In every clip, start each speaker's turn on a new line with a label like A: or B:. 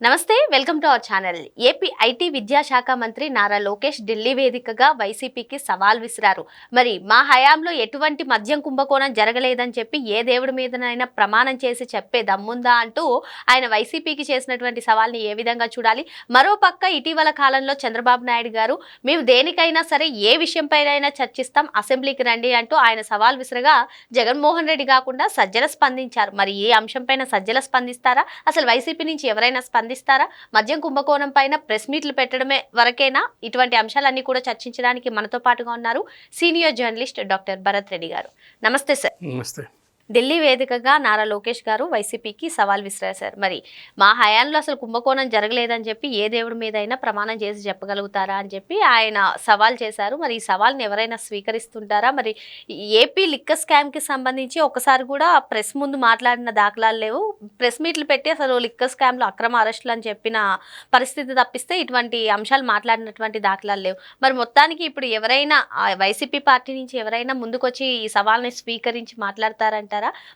A: నమస్తే, welcome to our channel. AP IT విద్యాశాఖ మంత్రి నారా లోకేష్ ఢిల్లీ వేదికగా వైసీపీకి సవాల్ విసిరారు. మరి మా హయాంలో ఎటువంటి మద్యం కుంభకోణం జరగలేదని చెప్పి ఏ దేవుడి మీదనైనా ప్రమాణం చేసి చెప్పే దమ్ముందా అంటూ ఆయన వైసీపీకి చేసినటువంటి సవాల్ని ఏ విధంగా చూడాలి? మరోపక్క ఇటీవల కాలంలో చంద్రబాబు నాయుడు గారు మేము దేనికైనా సరే ఏ విషయంపైనైనా చర్చిస్తాం, అసెంబ్లీకి రండి అంటూ ఆయన సవాల్ విసిరగా జగన్మోహన్ రెడ్డి కాకుండా సజ్జల స్పందించారు. మరి ఏ అంశంపైన సజ్జల స్పందిస్తారా? అసలు వైసీపీ నుంచి ఎవరైనా స్పందిస్తారా? మద్యం కుంభకోణం పైన ప్రెస్ మీట్లు పెట్టడమే వరకేనా? ఇటువంటి అంశాలన్నీ కూడా చర్చించడానికి మనతో పాటుగా ఉన్నారు senior journalist doctor Bharat Reddy గారు. నమస్తే సార్.
B: నమస్తే.
A: ఢిల్లీ వేదికగా నారా లోకేష్ గారు వైసీపీకి సవాల్ విసిరారు. మరి మా హయాంలో అసలు కుంభకోణం జరగలేదని చెప్పి ఏ దేవుడి మీద అయినా ప్రమాణం చేసి చెప్పగలుగుతారా అని చెప్పి ఆయన సవాల్ చేశారు. మరి ఈ సవాల్ని ఎవరైనా స్వీకరిస్తుంటారా? మరి ఏపీ లిక్కర్ స్కామ్కి సంబంధించి ఒకసారి కూడా ప్రెస్ ముందు మాట్లాడిన దాఖలాలు లేవు. ప్రెస్ మీట్లు పెట్టి అసలు లిక్కర్ స్కామ్లో అక్రమ అరెస్టులు అని చెప్పిన పరిస్థితి తప్పిస్తే ఇటువంటి అంశాలు మాట్లాడినటువంటి దాఖలాలు లేవు. మరి మొత్తానికి ఇప్పుడు ఎవరైనా వైసీపీ పార్టీ నుంచి ఎవరైనా ముందుకొచ్చి ఈ సవాల్ని స్వీకరించి మాట్లాడతారంట?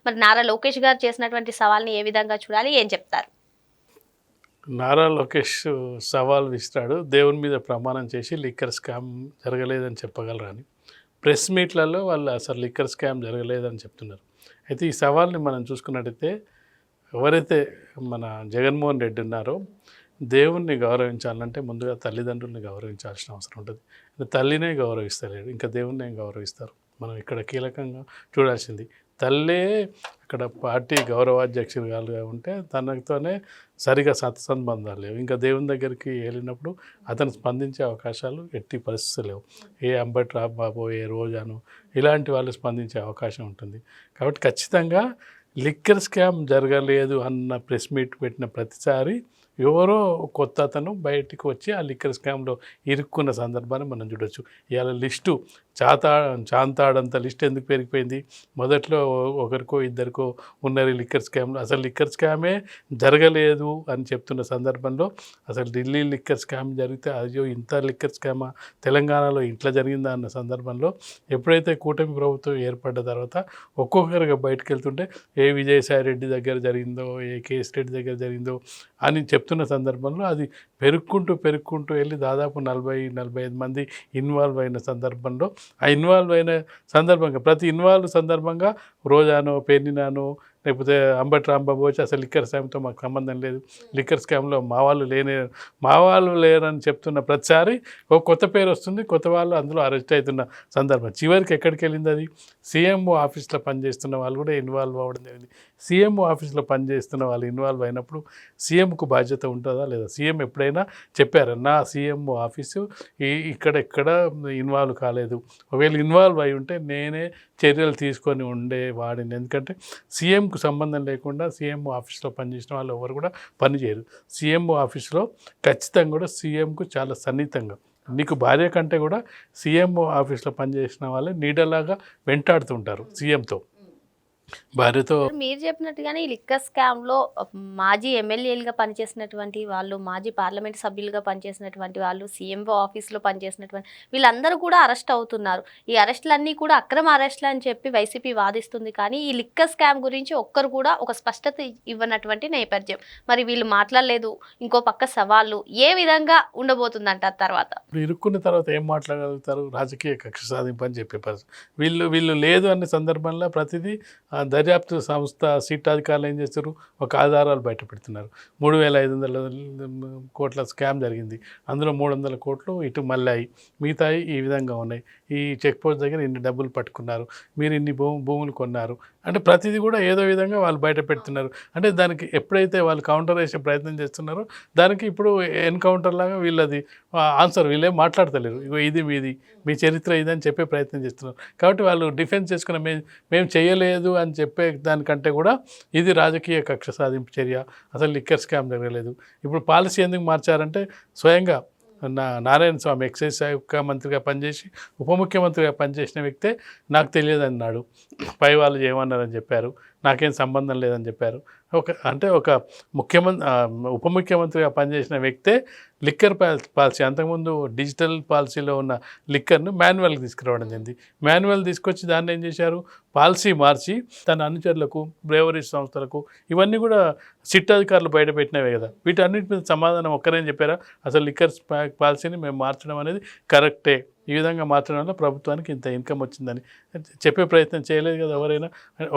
A: మరి నారా లోకేష్ గారు చేసినటువంటి సవాల్ని ఏ విధంగా చూడాలి, ఏం చెప్తారు?
B: నారా లోకేష్ సవాల్ విసిరాడు. దేవుని మీద ప్రమాణం చేసి లిక్కర్ స్కామ్ జరగలేదని చెప్పగలరని ప్రెస్ మీట్లలో వాళ్ళు అసలు లిక్కర్ స్కామ్ జరగలేదని చెప్తున్నారు. అయితే ఈ సవాల్ని మనం చూసుకున్నట్టయితే ఎవరైతే మన జగన్మోహన్ రెడ్డి ఉన్నారో దేవుణ్ణి గౌరవించాలంటే ముందుగా తల్లిదండ్రుల్ని గౌరవించాల్సిన అవసరం ఉంటుంది. తల్లినే గౌరవిస్తలేడు, ఇంకా దేవుణ్ణి ఏం గౌరవిస్తారు? మనం ఇక్కడ కీలకంగా చూడాల్సింది తల్లే అక్కడ పార్టీ గౌరవాధ్యక్షులుగా ఉంటే తనతోనే సరిగా సత్సంబంధాలు లేవు. ఇంకా దేవుని దగ్గరికి వెళ్ళినప్పుడు అతను స్పందించే అవకాశాలు ఎట్టి పరిస్థితులు లేవు. ఏ అంబటి రాంబాబు, ఏ రోజాను ఇలాంటి వాళ్ళు స్పందించే అవకాశం ఉంటుంది. కాబట్టి ఖచ్చితంగా లిక్కర్ స్కామ్ జరగలేదు అన్న ప్రెస్ మీట్ పెట్టిన ప్రతిసారి ఎవరో కొత్త అతను బయటికి వచ్చి ఆ లిక్కర్ స్కామ్లో ఇరుక్కున్న సందర్భాన్ని మనం చూడొచ్చు. ఇవాళ లిస్టు చాంతాడంత లిస్ట్ ఎందుకు పెరిగిపోయింది? మొదట్లో ఒకరికో ఇద్దరికో ఉన్నారు లిక్కర్ స్కామ్లో. అసలు లిక్కర్ స్కామే జరగలేదు అని చెప్తున్న సందర్భంలో అసలు ఢిల్లీ లిక్కర్ స్కామ్ జరిగితే అయ్యో ఇంత లిక్కర్ స్కామా తెలంగాణలో ఇంట్లో జరిగిందా అన్న సందర్భంలో ఎప్పుడైతే కూటమి ప్రభుత్వం ఏర్పడ్డ తర్వాత ఒక్కొక్కరిగా బయటకు వెళ్తుంటే ఏ విజయసాయి రెడ్డి దగ్గర జరిగిందో, ఏ కేఎస్ రెడ్డి దగ్గర జరిగిందో అని చెప్తున్న సందర్భంలో అది పెరుక్కుంటూ వెళ్ళి దాదాపు 40-45 మంది ఇన్వాల్వ్ అయిన సందర్భంలో ఆ ఇన్వాల్వ్ అయిన సందర్భంగా ప్రతి ఇన్వాల్వ్ సందర్భంగా రోజానో, పెన్నినానో లేకపోతే అంబటి రాంబాబు వచ్చి అసలు లిక్కర్ స్కామ్తో మాకు సంబంధం లేదు, లిక్కర్ స్కామ్లో మా వాళ్ళు లేరని చెప్తున్న ప్రతిసారి ఒక కొత్త పేరు వస్తుంది, కొత్త వాళ్ళు అందులో అరెస్ట్ అవుతున్న సందర్భం. చివరికి ఎక్కడికి వెళ్ళింది? అది సీఎంఓ ఆఫీస్లో పనిచేస్తున్న వాళ్ళు కూడా ఇన్వాల్వ్ అవ్వడం జరిగింది. సీఎంఓ ఆఫీస్లో పనిచేస్తున్న వాళ్ళు ఇన్వాల్వ్ అయినప్పుడు సీఎంకు బాధ్యత ఉంటుందా లేదా? సీఎం ఎప్పుడైనా చెప్పారు నా సీఎంఓ ఆఫీసు ఇక్కడ ఇన్వాల్వ్ కాలేదు, ఒకవేళ ఇన్వాల్వ్ అయి ఉంటే నేనే చర్యలు తీసుకొని ఉండేవాడిని. ఎందుకంటే సీఎంకు సంబంధం లేకుండా సీఎంఓ ఆఫీస్లో పనిచేసిన వాళ్ళు ఎవరు కూడా పనిచేయరు. సీఎంఓ ఆఫీస్లో ఖచ్చితంగా కూడా సీఎంకు చాలా సన్నిహితంగా, నీకు భార్య కంటే కూడా సీఎంఓ ఆఫీస్లో పనిచేసిన వాళ్ళే నీడలాగా వెంటాడుతుంటారు సీఎంతో, భార్యతో.
A: మీరు చెప్పినట్టుగానే ఈ లిక్కర్ స్కామ్లో మాజీ ఎమ్మెల్యేలుగా పనిచేసినటువంటి వాళ్ళు, మాజీ పార్లమెంట్ సభ్యులుగా పనిచేసినటువంటి వాళ్ళు, సీఎంఓ ఆఫీస్లో పనిచేసినటువంటి వీళ్ళందరూ కూడా అరెస్ట్ అవుతున్నారు. ఈ అరెస్టులన్నీ కూడా అక్రమ అరెస్టులు అని చెప్పి వైసీపీ వాదిస్తుంది. కానీ ఈ లిక్కర్ స్కామ్ గురించి ఒక్కరు కూడా ఒక స్పష్టత ఇవ్వనటువంటి నేపథ్యం. మరి వీళ్ళు మాట్లాడలేదు, ఇంకో పక్క సవాళ్ళు ఏ విధంగా ఉండబోతుందంట తర్వాత?
B: ఇరుక్కున్న తర్వాత ఏం మాట్లాడగలుగుతారు? రాజకీయ కక్ష సాధింపు అని చెప్పే పరిస్థితి. వీళ్ళు లేదు అనే సందర్భంలో ప్రతిదీ దర్యాప్తు సంస్థ సిట్ అధికారులు ఏం చేస్తారు? ఒక ఆధారాలు బయట పెడుతున్నారు. 3,500 కోట్ల స్కామ్ జరిగింది, అందులో 300 కోట్లు ఇటు మళ్ళీ మిగతాయి ఈ విధంగా ఉన్నాయి, ఈ చెక్ పోస్ట్ దగ్గర ఇన్ని డబ్బులు పట్టుకున్నారు, మీరు ఇన్ని భూములు కొన్నారు అంటే ప్రతిదీ కూడా ఏదో విధంగా వాళ్ళు బయట పెడుతున్నారు. అంటే దానికి ఎప్పుడైతే వాళ్ళు కౌంటర్ వేసే ప్రయత్నం చేస్తున్నారో దానికి ఇప్పుడు ఎన్కౌంటర్ లాగా వీళ్ళది ఆన్సర్ వీళ్ళేం మాట్లాడతలేరు. ఇగో ఇది మీది, మీ చరిత్ర ఇదని చెప్పే ప్రయత్నం చేస్తున్నారు. కాబట్టి వాళ్ళు డిఫెన్స్ చేసుకున్న మేము చేయలేదు అని చెప్పే దానికంటే కూడా ఇది రాజకీయ కక్ష సాధింపు చర్య, అసలు లిక్కర్ స్కామ్ జరగలేదు. ఇప్పుడు పాలసీ ఎందుకు మార్చారంటే స్వయంగా నారాయణ స్వామి ఎక్సైజ్ శాఖ మంత్రిగా పనిచేసి ఉప ముఖ్యమంత్రిగా పనిచేసిన వ్యక్తే నాకు తెలియదు అన్నాడు. పై వాళ్ళు ఏమన్నారని చెప్పారు. నాకేం సంబంధం లేదని చెప్పారు. ఒక ఉప ముఖ్యమంత్రిగా పనిచేసిన వ్యక్తే లిక్కర్ పాలసీ అంతకుముందు డిజిటల్ పాలసీలో ఉన్న లిక్కర్ను మాన్యువల్కి తీసుకురావడం జరిగింది. మాన్యువల్ తీసుకొచ్చి దాన్ని ఏం చేశారు, పాలసీ మార్చి తన అనుచరులకు, బ్రేవరీస్ సంస్థలకు ఇవన్నీ కూడా సిట్ అధికారులు బయటపెట్టినవే కదా. వీటన్నిటి మీద సమాధానం ఒక్కరేం చెప్పారా, అసలు లిక్కర్ పాలసీని మేము మార్చడం అనేది కరెక్టే, ఈ విధంగా మార్చడం వల్ల ప్రభుత్వానికి ఇంత ఇన్కమ్ వచ్చిందని చెప్పే ప్రయత్నం చేయలేదు కదా ఎవరైనా.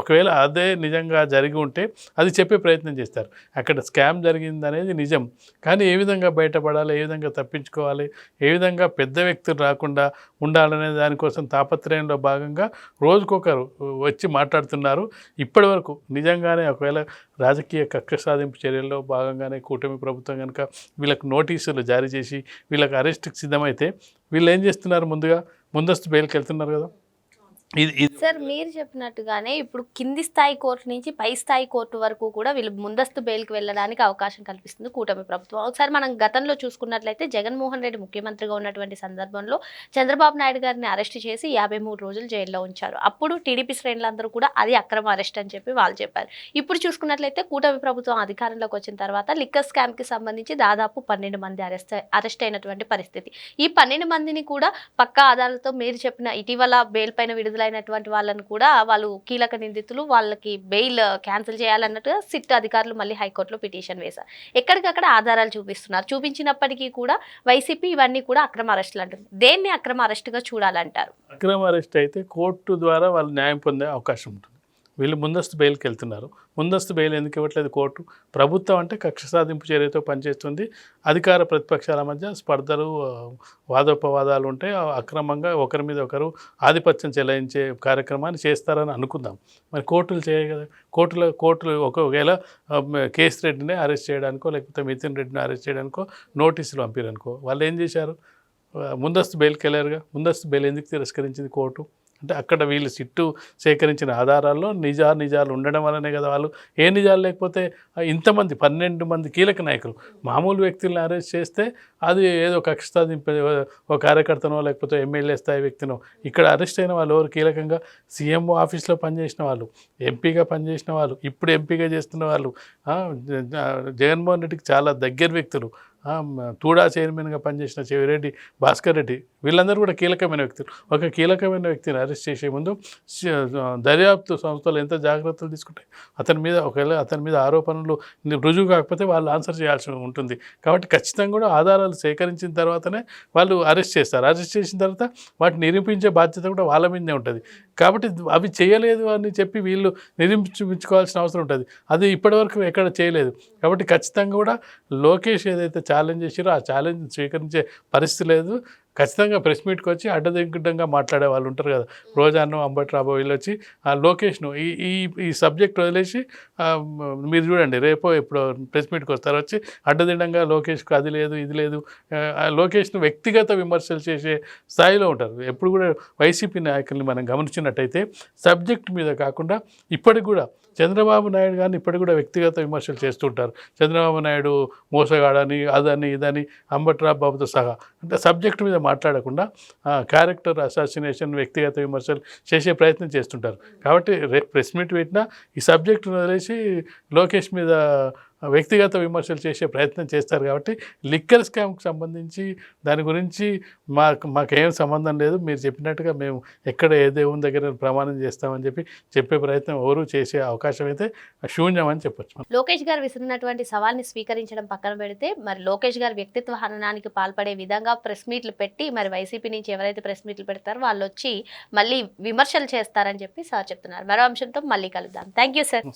B: ఒకవేళ అదే నిజంగా జరిగి ఉంటే అది చెప్పే ప్రయత్నం చేస్తారు. అక్కడ స్కామ్ జరిగింది అనేది నిజం, కానీ ఏ విధంగా బయటపడాలి, ఏ విధంగా తప్పించుకోవాలి, ఏ విధంగా పెద్ద వ్యక్తులు రాకుండా ఉండాలనే దానికోసం తాపత్రయంలో భాగంగా రోజుకొకరు వచ్చి మాట్లాడుతున్నారు. ఇప్పటి వరకు నిజంగానే ఒకవేళ రాజకీయ కక్ష సాధింపు చర్యల్లో భాగంగానే కూటమి ప్రభుత్వం కనుక వీళ్ళకు నోటీసులు జారీ చేసి వీళ్ళకి అరెస్ట్కి సిద్ధమైతే వీళ్ళు ఏం చేస్తున్నారు, ముందస్తు బెయిల్కి వెళ్తున్నారు కదా. ఇది
A: సార్ మీరు చెప్పినట్టుగానే ఇప్పుడు కింది స్థాయి కోర్టు నుంచి పై స్థాయి కోర్టు వరకు కూడా వీళ్ళు ముందస్తు బెయిల్కి వెళ్ళడానికి అవకాశం కల్పిస్తుంది కూటమి ప్రభుత్వం. ఒకసారి మనం గతంలో చూసుకున్నట్లయితే జగన్మోహన్ రెడ్డి ముఖ్యమంత్రిగా ఉన్నటువంటి సందర్భంలో చంద్రబాబు నాయుడు గారిని అరెస్ట్ చేసి 53 రోజులు జైల్లో ఉంచారు. అప్పుడు టీడీపీ శ్రేణులందరూ కూడా అది అక్రమ అరెస్ట్ అని చెప్పి వాళ్ళు చెప్పారు. ఇప్పుడు చూసుకున్నట్లయితే కూటమి ప్రభుత్వం అధికారంలోకి వచ్చిన తర్వాత లిక్కర్ స్కామ్కి సంబంధించి దాదాపు 12 మంది అరెస్ట్ అయినటువంటి పరిస్థితి. ఈ 12 మందిని కూడా పక్కా ఆధారాలతో మీరు చెప్పిన ఇటీవల బెయిల్ పైన విడుదలైనటువంటి వాళ్ళని కూడా వాళ్ళు కీలక నిందితులు, వాళ్ళకి బెయిల్ క్యాన్సిల్ చేయాలన్నట్టుగా సిట్ అధికారులు మళ్ళీ హైకోర్టులో పిటిషన్ వేశారు. ఎక్కడికక్కడ ఆధారాలు చూపిస్తున్నారు. చూపించినప్పటికీ కూడా వైసీపీ ఇవన్నీ కూడా అక్రమ అరెస్టులు అంటుంది. దేన్ని అక్రమ అరెస్టుగా చూడాలంటారు?
B: అక్రమ అరెస్ట్ అయితే కోర్టు ద్వారా వాళ్ళు న్యాయం పొందే అవకాశం ఉంటుంది. వీళ్ళు ముందస్తు బెయిల్కి వెళ్తున్నారు. ముందస్తు బెయిల్ ఎందుకు ఇవ్వట్లేదు కోర్టు? ప్రభుత్వం అంటే కక్ష సాధింపు చర్యతో పనిచేస్తుంది. అధికార ప్రతిపక్షాల మధ్య స్పర్ధలు, వాదోపవాదాలు ఉంటే అక్రమంగా ఒకరి మీద ఒకరు ఆధిపత్యం చెలాయించే కార్యక్రమాన్ని చేస్తారని అనుకుందాం. మరి కోర్టులు చేయవు కదా. కోర్టులు ఒకవేళ కేసు రెడ్డిని అరెస్ట్ చేయడానికో లేకపోతే మితిన్ రెడ్డిని అరెస్ట్ చేయడానికో నోటీసులు పంపారనుకో, వాళ్ళు ఏం చేశారు, ముందస్తు బెయిల్కి వెళ్ళారుగా. ముందస్తు బెయిల్ ఎందుకు తిరస్కరించింది కోర్టు? అంటే అక్కడ వీళ్ళు సిట్టు సేకరించిన ఆధారాల్లో నిజాలు ఉండడం వల్లనే కదా. వాళ్ళు ఏ నిజాలు లేకపోతే ఇంతమంది 12 మంది కీలక నాయకులు మామూలు వ్యక్తులను అరెస్ట్ చేస్తే అది ఏదో కక్ష సాధింపు ఒక కార్యకర్తనో లేకపోతే ఎమ్మెల్యే స్థాయి వ్యక్తినో. ఇక్కడ అరెస్ట్ అయిన వాళ్ళు ఎవరు? కీలకంగా సీఎంఓ ఆఫీస్లో పనిచేసిన వాళ్ళు, ఎంపీగా పనిచేసిన వాళ్ళు, ఇప్పుడు ఎంపీగా చేస్తున్న వాళ్ళు, జగన్మోహన్ రెడ్డికి చాలా దగ్గర వ్యక్తులు, తూడా చైర్మన్గా పనిచేసిన చెవిరెడ్డి భాస్కర్ రెడ్డి, వీళ్ళందరూ కూడా కీలకమైన వ్యక్తులు. ఒక కీలకమైన వ్యక్తిని అరెస్ట్ చేసే ముందు దర్యాప్తు సంస్థలు ఎంత జాగ్రత్తలు తీసుకుంటాయి. ఒకవేళ అతని మీద ఆరోపణలు రుజువు కాకపోతే వాళ్ళు ఆన్సర్ చేయాల్సి ఉంటుంది. కాబట్టి ఖచ్చితంగా కూడా ఆధారాలు సేకరించిన తర్వాతనే వాళ్ళు అరెస్ట్ చేస్తారు. అరెస్ట్ చేసిన తర్వాత వాటిని నిరూపించే బాధ్యత కూడా వాళ్ళ మీదే ఉంటుంది. కాబట్టి అవి చేయలేదు అని చెప్పి వీళ్ళు నిరూపించుకోవాల్సిన అవసరం ఉంటుంది. అది ఇప్పటివరకు ఎక్కడ చేయలేదు. కాబట్టి ఖచ్చితంగా కూడా లోకేష్ ఏదైతే ఛాలెంజ్ చేసారో ఆ ఛాలెంజ్ స్వీకరించే పరిస్థితి లేదు. ఖచ్చితంగా ప్రెస్ మీట్కి వచ్చి అడ్డదిడ్డంగా మాట్లాడే వాళ్ళు ఉంటారు కదా, రోజాను, అంబటి రాబో, వీళ్ళు వచ్చి ఆ లోకేష్ను ఈ సబ్జెక్ట్ వదిలేసి మీరు చూడండి రేపో ఎప్పుడో ప్రెస్ మీట్కి వస్తారు, వచ్చి అడ్డదిడ్డంగా లోకేష్కు అది లేదు ఇది లేదు, లోకేష్ను వ్యక్తిగత విమర్శలు చేసే స్థాయిలో ఉంటారు. ఎప్పుడు కూడా వైసీపీ నాయకుల్ని మనం గమనించినట్టయితే సబ్జెక్ట్ మీద కాకుండా ఇప్పటికి కూడా చంద్రబాబు నాయుడు గారిని ఇప్పటికి కూడా వ్యక్తిగత విమర్శలు చేస్తుంటారు. చంద్రబాబు నాయుడు మోసగాడని, అదని ఇదని, అంబటి రాబాబుతో సహా. అంటే సబ్జెక్ట్ మీద మాట్లాడకుండా క్యారెక్టర్ అసాసినేషన్, వ్యక్తిగత విమర్శలు చేసే ప్రయత్నం చేస్తుంటారు. కాబట్టి రేపు ప్రెస్ మీట్ పెట్టినా ఈ సబ్జెక్టును వదిలేసి లోకేష్ మీద వ్యక్తిగత విమర్శలు చేసే ప్రయత్నం చేస్తారు. కాబట్టి లిక్కర్ స్కామ్కి సంబంధించి దాని గురించి మాకేం సంబంధం లేదు, మీరు చెప్పినట్టుగా మేము ఎక్కడ ఏ దేవుని దగ్గర ప్రమాణం చేస్తామని చెప్పే ప్రయత్నం ఎవరు చేసే అవకాశం అయితే శూన్యం అని చెప్పొచ్చు.
A: లోకేష్ గారు విసిరినటువంటి సవాల్ని స్వీకరించడం పక్కన పెడితే, మరి లోకేష్ గారు వ్యక్తిత్వ హననానికి పాల్పడే విధంగా ప్రెస్ మీట్లు పెట్టి, మరి వైసీపీ నుంచి ఎవరైతే ప్రెస్ మీట్లు పెడతారో వాళ్ళు వచ్చి మళ్ళీ విమర్శలు చేస్తారని చెప్పి సార్ చెప్తున్నారు. మరో అంశంతో మళ్ళీ కలుద్దాం. Thank you sir.